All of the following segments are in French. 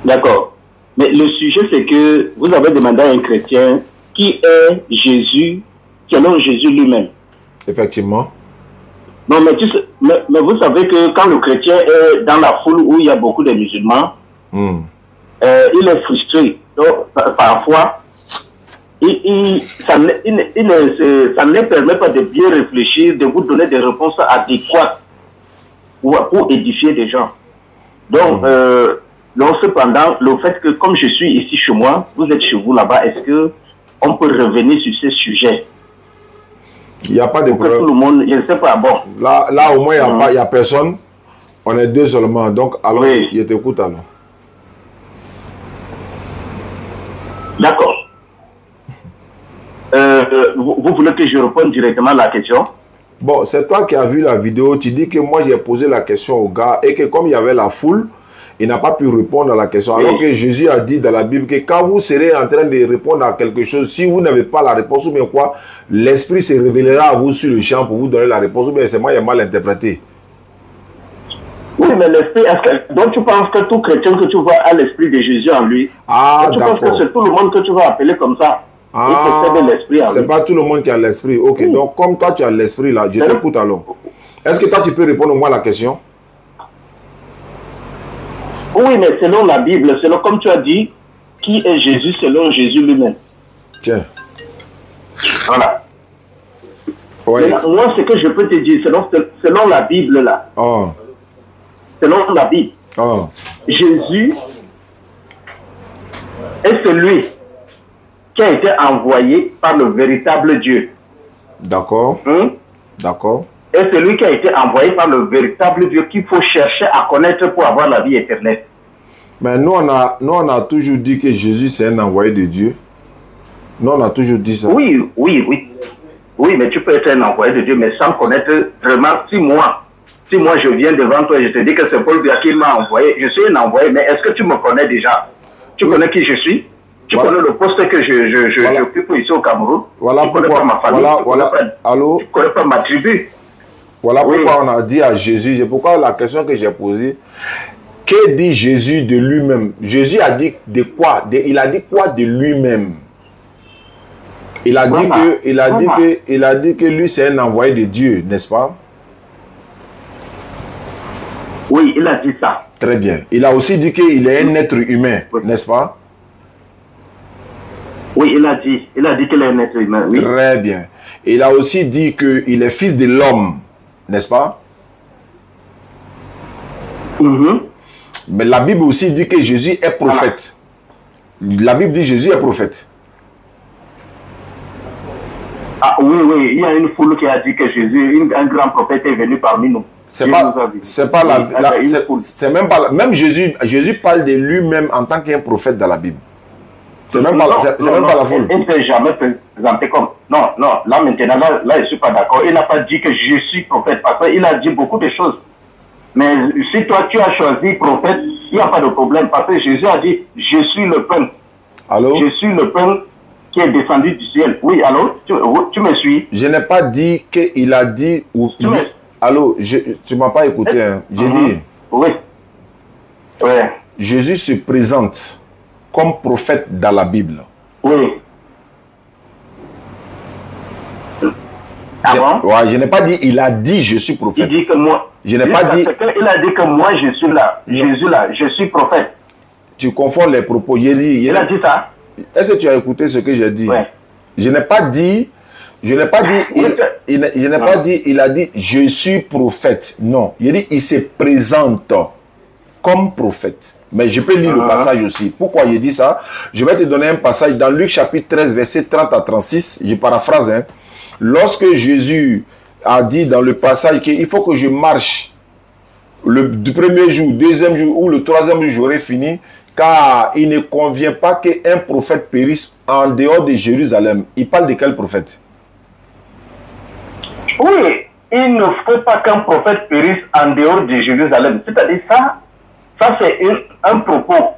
D'accord. Mais le sujet, c'est que vous avez demandé à un chrétien qui est Jésus, selon Jésus lui-même. Effectivement. Non, mais vous savez que quand le chrétien est dans la foule où il y a beaucoup de musulmans, il est frustré. Donc, parfois, ça ne les permet pas de bien réfléchir, de vous donner des réponses adéquates pour édifier des gens. Donc, cependant, le fait que comme je suis ici chez moi, vous êtes chez vous là-bas, est-ce que on peut revenir sur ce sujet? Il n'y a pas de problème. Tout le monde, je ne sais pas, bon. Là au moins, il n'y a personne. On est deux seulement. Donc, alors, oui. Je t'écoute alors. D'accord. Vous voulez que je réponde directement à la question? Bon, c'est toi qui as vu la vidéo. Tu dis que moi, j'ai posé la question au gars et que comme il y avait la foule, il n'a pas pu répondre à la question. Oui. Alors que Jésus a dit dans la Bible que quand vous serez en train de répondre à quelque chose, si vous n'avez pas la réponse ou bien quoi, l'Esprit se révélera à vous sur le champ pour vous donner la réponse ou bien c'est moi qui ai mal interprété. Oui, mais l'Esprit, donc tu penses que tout chrétien que tu vois a l'Esprit de Jésus en lui? Ah, d'accord. Tu penses que c'est tout le monde que tu vas appeler comme ça? Ah, c'est pas tout le monde qui a l'Esprit. Ok, oui. Donc comme toi tu as l'Esprit là, je t'écoute alors. Est-ce que toi tu peux répondre au moins à la question? Oui, mais selon la Bible, selon comme tu as dit, qui est Jésus selon Jésus lui-même? Tiens. Voilà. Oui. Moi, ce que je peux te dire, selon la Bible là, selon la Bible, Jésus est celui qui a été envoyé par le véritable Dieu. D'accord. D'accord. Et celui qui a été envoyé par le véritable Dieu qu'il faut chercher à connaître pour avoir la vie éternelle. Mais nous, on a toujours dit que Jésus, c'est un envoyé de Dieu. Nous, on a toujours dit ça. Oui. Oui, mais tu peux être un envoyé de Dieu, mais sans connaître vraiment. Si moi je viens devant toi et je te dis que c'est Paul Biya qui m'a envoyé, je suis un envoyé, mais est-ce que tu me connais déjà? Tu connais qui je suis? Tu connais le poste que j'occupe ici au Cameroun? Voilà tu connais pas ma famille, Allô? Tu connais pas ma tribu. Voilà pourquoi on a dit à Jésus, c'est pourquoi la question que j'ai posée, que dit Jésus de lui-même? Jésus a dit de quoi? Il a dit quoi de lui-même? Il a dit que lui c'est un envoyé de Dieu, n'est-ce pas? Oui, il a dit ça. Très bien. Il a aussi dit qu'il est un être humain, n'est-ce pas? Oui, il a dit qu'il est un être humain, oui. Très bien. Il a aussi dit qu'il est fils de l'homme, n'est-ce pas? Mais la Bible aussi dit que Jésus est prophète. La Bible dit que Jésus est prophète. Ah oui, il y a une foule qui a dit que Jésus, un grand prophète est venu parmi nous. C'est même pas même Jésus parle de lui-même en tant qu'un prophète dans la Bible. C'est même pas la foule. Il ne s'est jamais présenté comme... Non, là maintenant, là je ne suis pas d'accord. Il n'a pas dit que je suis prophète, parce qu'il a dit beaucoup de choses. Mais si toi tu as choisi prophète, il n'y a pas de problème, parce que Jésus a dit, je suis le pain. Allô? Je suis le pain qui est descendu du ciel. Oui, allô? Tu me suis? Je n'ai pas dit qu'il a dit... Allô? Tu ne m'as pas écouté. Hein. J'ai dit... Oui. Ouais. Jésus se présente comme prophète dans la Bible. Oui. Ah bon? Ouais, je n'ai pas dit, il a dit je suis prophète. Il dit que moi... Je n'ai pas dit... Il a dit que moi je suis là. Jésus là, je suis prophète. Tu confonds les propos. Il a dit ça. Est-ce que tu as écouté ce que j'ai dit? Ouais. Je n'ai pas dit... il a dit je suis prophète. Non, il dit il se présente comme prophète. Mais je peux lire le passage aussi. Pourquoi il dit ça? Je vais te donner un passage dans Luc chapitre 13, verset 30 à 36. Je paraphrase. Hein. Lorsque Jésus a dit dans le passage qu'il faut que je marche du premier jour, deuxième jour ou le troisième jour, j'aurai fini, car il ne convient pas qu'un prophète périsse en dehors de Jérusalem. Il parle de quel prophète? Oui, il ne faut pas qu'un prophète périsse en dehors de Jérusalem. C'est-à-dire ça c'est un propos.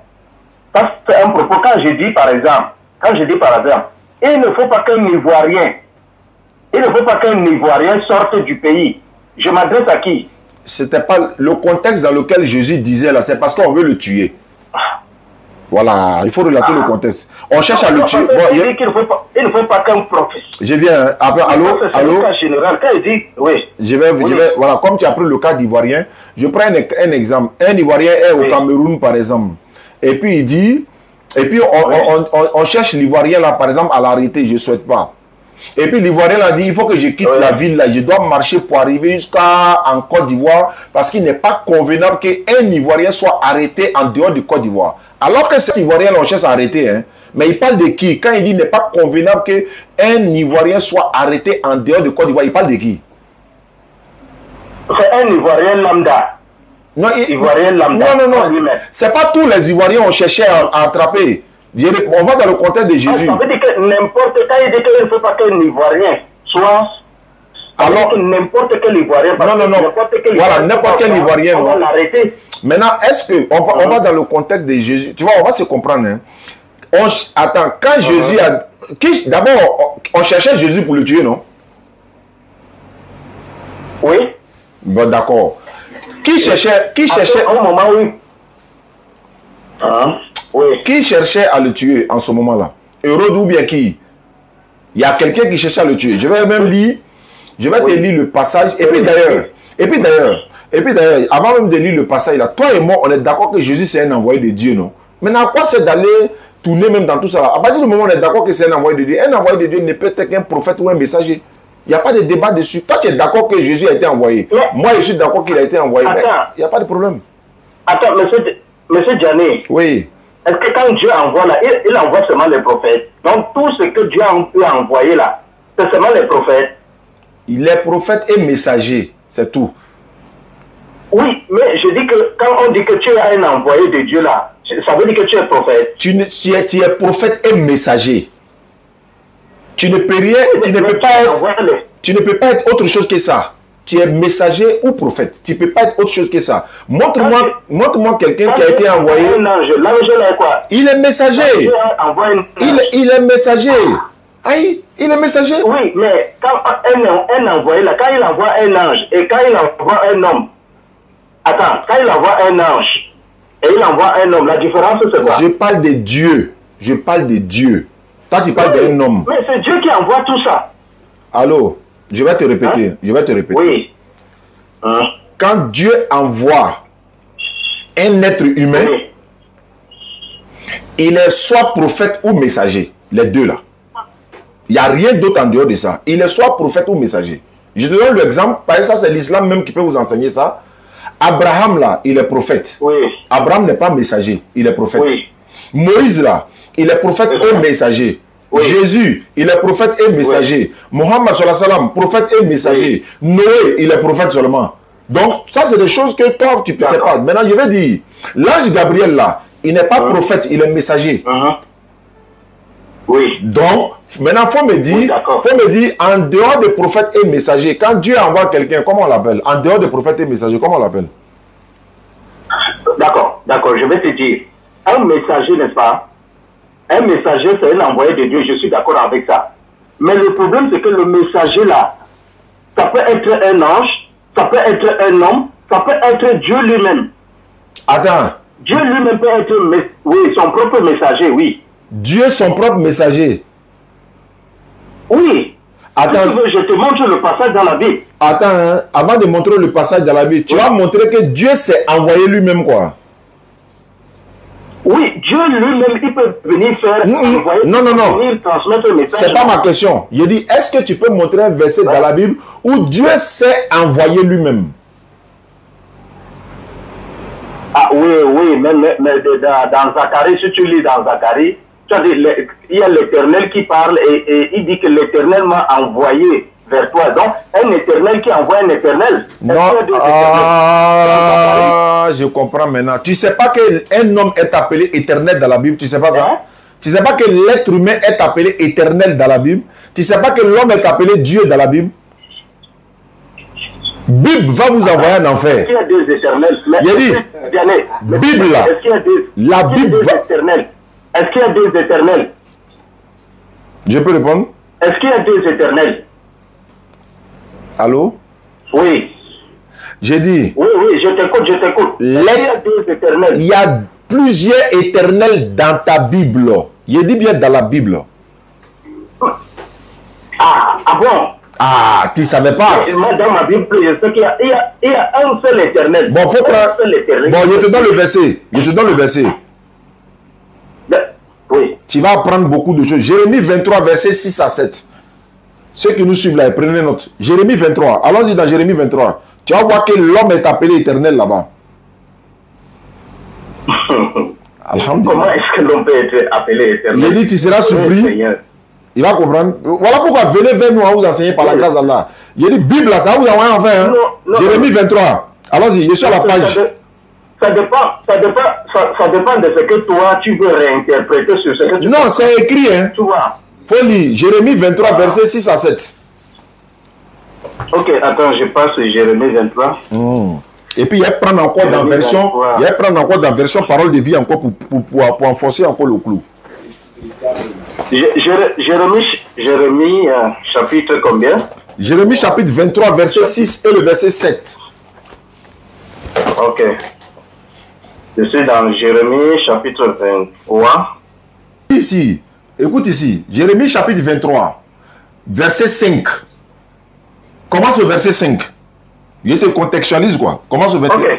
Ça c'est un propos quand je dis par exemple, il ne faut pas qu'un Ivoirien sorte du pays. Je m'adresse à qui? C'était pas le contexte dans lequel Jésus disait là, c'est parce qu'on veut le tuer. Voilà, il faut relater le contexte. On cherche à le tuer. Bon, il ne faut pas qu'un professeur. Je viens. Après, allô? Général, quand il dit, oui. Je vais, voilà, comme tu as pris le cas d'Ivoirien, je prends un exemple. Un Ivoirien est au Cameroun, par exemple. Et puis il dit, et puis on cherche l'Ivoirien là, par exemple, à l'arrêter, je ne souhaite pas. Et puis l'Ivoirien a dit, il faut que je quitte la ville là, je dois marcher pour arriver jusqu'en Côte d'Ivoire, parce qu'il n'est pas convenable qu'un Ivoirien soit arrêté en dehors du Côte d'Ivoire. Alors que cet Ivoirien là, on cherche à arrêter, hein. Mais il parle de qui? Quand il dit n'est pas convenable qu'un Ivoirien soit arrêté en dehors du Côte d'Ivoire, il parle de qui? C'est un Ivoirien lambda. Non, Ivoirien lambda. Non. C'est pas tous les Ivoiriens on cherchait à attraper. On va dans le contexte de Jésus. Ça veut dire que n'importe quand il dit qu'il ne faut pas qu'un Ivoirien soit... Alors, n'importe quel Ivoirien... Non. Voilà, n'importe quel Ivoirien. On va l'arrêter. Maintenant, est-ce que... On va dans le contexte de Jésus. Tu vois, on va se comprendre. Hein. Attends, quand Jésus a... D'abord, on cherchait Jésus pour le tuer, non? Oui. Bon, d'accord. Qui cherchait... Au moment où... Oui. Qui cherchait à le tuer en ce moment-là? Hérode ou bien qui? Il y a quelqu'un qui cherchait à le tuer. Je vais même lire, te lire le passage. Et puis d'ailleurs, avant même de lire le passage, là, toi et moi, on est d'accord que Jésus c'est un envoyé de Dieu, non? Maintenant, quoi c'est d'aller tourner même dans tout ça là? À partir du moment où on est d'accord que c'est un envoyé de Dieu, un envoyé de Dieu ne peut être qu'un prophète ou un messager. Il n'y a pas de débat dessus. Toi, tu es d'accord que Jésus a été envoyé. Moi, je suis d'accord qu'il a été envoyé. Il n'y a pas de problème. Attends, monsieur Djani. Oui. Est-ce que quand Dieu envoie là, il envoie seulement les prophètes? Donc tout ce que Dieu peut envoyer là, c'est seulement les prophètes. Il est prophète et messager, c'est tout. Oui, mais je dis que quand on dit que tu es un envoyé de Dieu là, ça veut dire que tu es prophète. Tu es prophète et messager. Tu ne peux rien, tu ne peux pas être autre chose que ça. Tu es messager ou prophète. Tu ne peux pas être autre chose que ça. Montre-moi quelqu'un qui a été envoyé. L'ange, quoi? Il est messager. Il est messager. Aïe, il est messager. Oui, mais quand un envoyé là, quand il envoie un ange et quand il envoie un homme, attends, quand il envoie un ange et il envoie un homme, la différence c'est quoi? Je parle de Dieu. Je parle de Dieu. Toi, tu parles d'un homme. Mais c'est Dieu qui envoie tout ça. Allô? Je vais te répéter. Oui. Quand Dieu envoie un être humain, il est soit prophète ou messager. Les deux là. Il n'y a rien d'autre en dehors de ça. Il est soit prophète ou messager. Je te donne l'exemple. Par exemple, c'est l'islam même qui peut vous enseigner ça. Abraham là, il est prophète. Oui. Abraham n'est pas messager. Il est prophète. Oui. Moïse là, il est prophète et messager. Oui. Jésus, il est prophète et messager. Oui. Mohammed sallam, prophète et messager. Oui. Noé, il est prophète seulement. Donc, ça, c'est des choses que toi, tu ne sais pas. Maintenant, je vais dire, l'ange Gabriel, là, il n'est pas prophète, il est messager. Oui. Donc, maintenant, il faut me dire, en dehors des prophètes et messagers, quand Dieu envoie quelqu'un, comment on l'appelle? En dehors des prophètes et messagers, comment on l'appelle? D'accord, je vais te dire. Un messager, n'est-ce pas? Un messager, c'est un envoyé de Dieu, je suis d'accord avec ça. Mais le problème, c'est que le messager, là, ça peut être un ange, ça peut être un homme, ça peut être Dieu lui-même. Attends. Dieu lui-même peut être, oui, son propre messager, oui. Dieu, son propre messager? Oui. Attends. Si tu veux, je te montre le passage dans la Bible. Attends, hein, avant de montrer le passage dans la Bible, tu vas montrer que Dieu s'est envoyé lui-même, quoi. Oui, Dieu lui-même, il peut venir faire... Venir transmettre un message. C'est pas ma question. Je dis, est-ce que tu peux montrer un verset dans la Bible où Dieu s'est envoyé lui-même? Ah oui, mais dans Zacharie, si tu lis dans Zacharie, tu as dit, il y a l'Éternel qui parle et il dit que l'Éternel m'a envoyé vers toi. Donc, un Éternel qui envoie un Éternel. Non, je comprends maintenant. Tu ne sais pas qu'un homme est appelé éternel dans la Bible, tu ne sais pas ça? Tu ne sais pas que l'être humain est appelé éternel dans la Bible? Tu ne sais pas que l'homme est appelé Dieu dans la Bible? Bible va vous envoyer en enfer. Est-ce qu'il y a des éternels? J'ai dit, Bible là, la Bible va... Est-ce qu'il y a des éternels? Je peux répondre? Est-ce qu'il y a des éternels? Allô? Oui. J'ai dit... Oui, je t'écoute. Il y a plusieurs éternels dans ta Bible. Il dit bien dans la Bible. Ah bon? Ah, tu ne savais pas? Moi, dans ma Bible, je sais qu'il y a un seul éternel. Bon, faut prendre... Bon, je te donne le verset. Je te donne le verset. Oui. Tu vas apprendre beaucoup de choses. Jérémie 23, verset 6 à 7. Ceux qui nous suivent là, prenez note. Jérémie 23. Allons-y dans Jérémie 23. Tu vas voir que l'homme est appelé éternel là-bas. Comment est-ce que l'homme peut être appelé éternel? Il dit, tu seras surpris. Il va comprendre. Voilà pourquoi venez vers nous à vous enseigner par la grâce d'Allah. Il dit, Bible, ça vous envoie enfin. Hein? Jérémie 23. Allons-y, je suis à la page. Ça dépend de ce que toi, tu veux réinterpréter sur ce que tu... Non, c'est écrit. Hein? Tu vois. Faut lire. Jérémie 23, verset 6 à 7. Ok, attends, je passe sur Jérémie 23. Et puis, il va prendre encore dans version... Il va prendre encore dans version parole de vie encore pour enfoncer encore le clou. Jérémie, chapitre combien? Jérémie chapitre 23, verset 6 et le verset 7. Ok. Je suis dans Jérémie chapitre 23. Ici, écoute ici. Jérémie chapitre 23, verset 5. Commence au verset 5. Je te contextualise quoi. Commence au verset 5. Ok.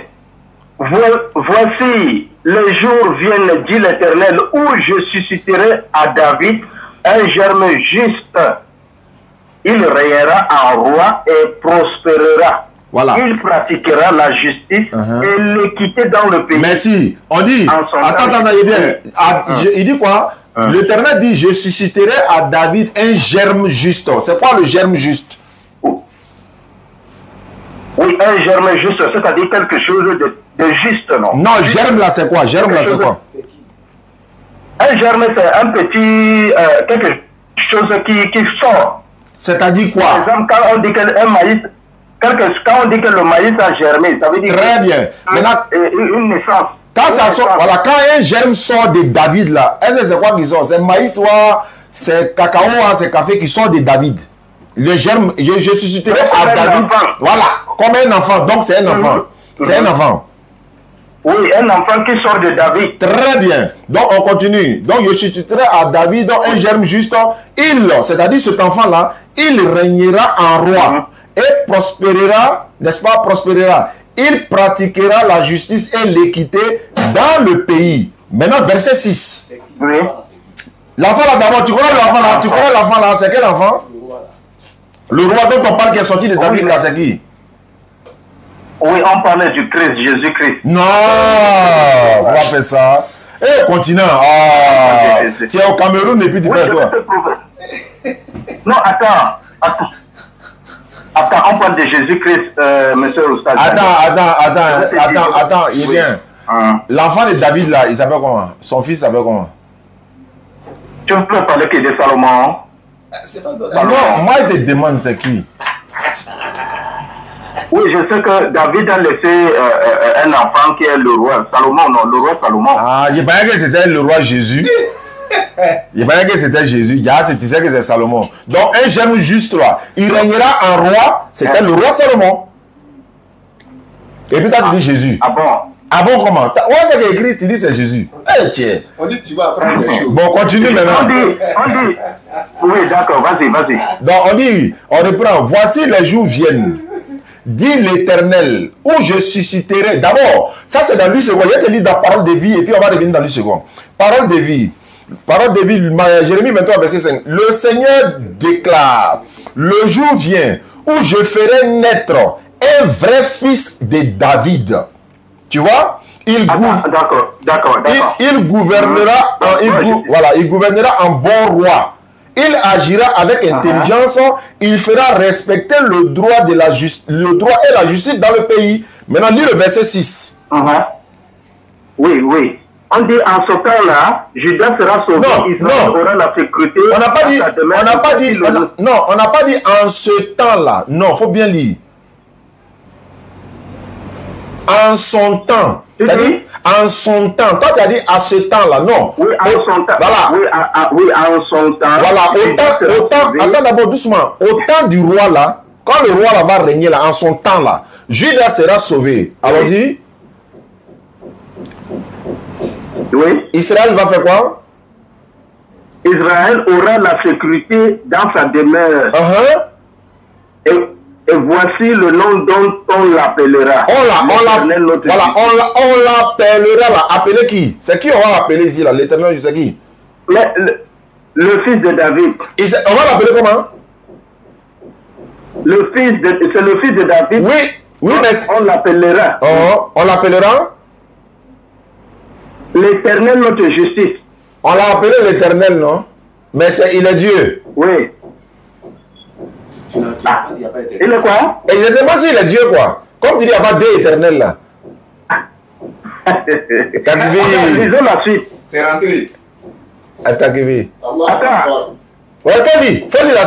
Voici, les jours viennent, dit l'Éternel, où je susciterai à David un germe juste. Il régnera en roi et prospérera. Voilà. Il pratiquera la justice et l'équité dans le pays. Merci. On dit, attends, il dit quoi? L'Éternel dit, je susciterai à David un germe juste. C'est quoi le germe juste? Oui, un germe juste, c'est-à-dire quelque chose de juste, non? Non, germe là, c'est quoi? Germe là, c'est quoi? Un germe, c'est un petit... quelque chose qui sort. C'est-à-dire quoi? Par exemple, quand on dit que un maïs... Quand on dit que le maïs a germé, ça veut dire... Très bien. Maintenant, une naissance. Quand ça sort, voilà, quand un germe sort de David là, est-ce que c'est quoi qui sort? C'est maïs ou c'est cacao ou c'est café qui sort de David? Le germe, je susciterai à David. Voilà, comme un enfant. Donc c'est un enfant. C'est un enfant. Oui, un enfant qui sort de David. Très bien. Donc on continue. Donc je susciterai à David donc, un germe juste. C'est-à-dire cet enfant-là, il régnera en roi. Et prospérera, n'est-ce pas, prospérera. Il pratiquera la justice et l'équité dans le pays. Maintenant, verset 6. Oui. L'enfant là d'abord, tu connais l'enfant là? Tu connais l'enfant là? C'est quel enfant? Le roi dont on parle qui est sorti de David là, c'est qui? Oui, on parlait du Christ, Jésus-Christ. Non, on va faire ça. Eh, continent. Ah, tu es au Cameroun et puis tu fais toi. Non, attends, on parle de Jésus-Christ, monsieur Roustad. Attends, il vient. L'enfant de David là, il s'appelle comment? Son fils s'appelle comment? Tu peux parler que de Salomon? Non, moi je te demande c'est qui? Oui, je sais que David a laissé un enfant qui est le roi Salomon, non, le roi Salomon. Ah, je pensais que c'était le roi Jésus. Je pensais que c'était Jésus. Tu sais que c'est Salomon. Donc, un germe juste là, il régnera en roi, c'était le roi Salomon. Et puis, tu as dit Jésus. Ah bon? Ah bon, comment? Ouais, c'est écrit, tu dis c'est Jésus. Hey, tiens. On dit tu vas apprendre des choses. Bon, continue maintenant. On dit. Oui, d'accord, vas-y. Donc, on reprend. Voici les jours viennent, dit l'Éternel, où je susciterai. D'abord, ça c'est dans 8 secondes. Je vais te lire dans Parole de vie et puis on va revenir dans 8 secondes. Parole de vie. Parole de vie, Jérémie 23, verset 5. Le Seigneur déclare, le jour vient où je ferai naître un vrai fils de David. Tu vois? D'accord. Il gouvernera, il gouvernera en bon roi. Il agira avec intelligence. Il fera respecter le droit et la justice dans le pays. Maintenant, lis le verset 6. Oui. On dit en ce temps-là, Judas sera sauvé, Israël aura la sécurité. On n'a pas dit en ce temps-là. Non, il faut bien lire. En son temps. C'est-à-dire, en son temps. Toi, tu as dit à ce temps-là. Non. Oui, en son temps. Voilà. Oui, en son temps. Voilà. Attends d'abord, doucement. Au temps du roi là, quand le roi là va régner là, en son temps là, Judas sera sauvé. Allons-y. Oui. Israël va faire quoi? Israël aura la sécurité dans sa demeure. Et voici le nom dont on l'appellera. On l'appellera là. Appeler qui? C'est qui on va appeler ici là? L'Éternel, je sais qui? Le fils de David. On va l'appeler comment? C'est le fils de David. Oui, mais on l'appellera. On l'appellera? L'Éternel, notre justice. On l'a appelé l'Éternel, non? Mais il est Dieu. Oui. Il est quoi? Et je ne sais pas s'il est Dieu, quoi. Comme tu dis, il n'y a pas Dieu éternel là. Lisons la suite. C'est rentré. Attends, Kivi. Attends. Ouais, fais-lui la